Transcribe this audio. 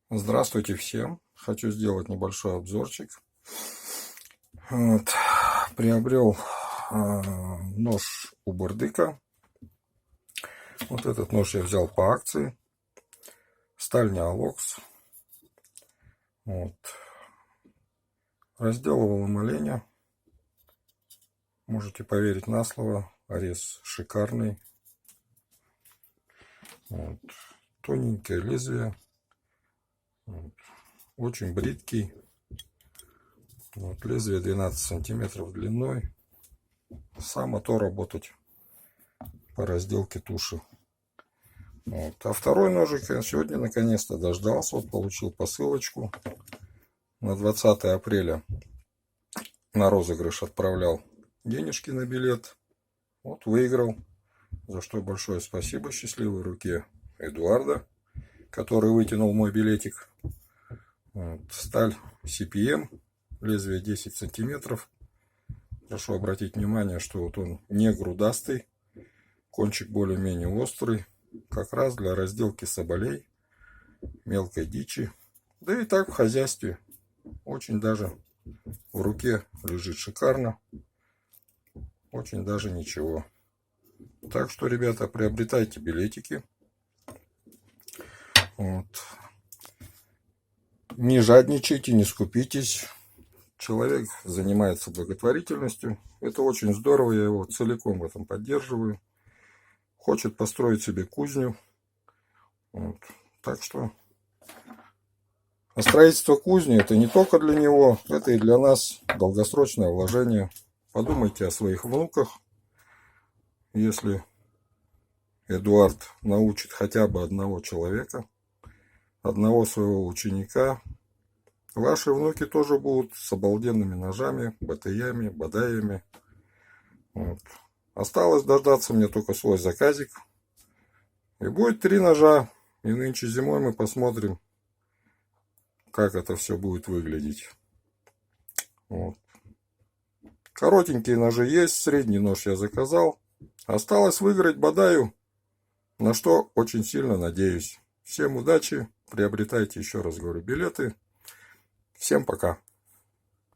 Здравствуйте всем! Хочу сделать небольшой обзорчик. Вот. Приобрел нож у Бурдыка. Вот этот нож я взял по акции. Сталь Неолокс. Вот. Разделывал им оленя. Можете поверить на слово. Рез шикарный. Вот. Тоненькое лезвие. Вот. Очень бриткий. Вот. Лезвие 12 сантиметров длиной. Сам мотор работать по разделке туши. Вот. А второй ножик я сегодня наконец-то дождался. Вот получил посылочку. На 20 апреля на розыгрыш отправлял денежки на билет. Вот выиграл. За что большое спасибо счастливой руке Эдуарда, который вытянул мой билетик. Вот. Сталь CPM. Лезвие 10 сантиметров. Прошу обратить внимание, что вот он не грудастый. Кончик более-менее острый. Как раз для разделки соболей, мелкой дичи. Да и так в хозяйстве. Очень даже в руке лежит шикарно. Очень даже ничего. Так что, ребята, приобретайте билетики. Вот. Не жадничайте, не скупитесь. Человек занимается благотворительностью. Это очень здорово, я его целиком в этом поддерживаю. Хочет построить себе кузню. Вот. Так что строительство кузни — это не только для него, это и для нас долгосрочное вложение. Подумайте о своих внуках. Если Эдуард научит хотя бы одного человека, одного своего ученика, ваши внуки тоже будут с обалденными ножами, батыями, бадаями. Вот. Осталось дождаться мне только свой заказик. И будет 3 ножа. И нынче зимой мы посмотрим, как это все будет выглядеть. Вот. Коротенькие ножи есть. Средний нож я заказал. Осталось выиграть бадаю, на что очень сильно надеюсь. Всем удачи. Приобретайте, еще раз говорю, билеты. Всем пока.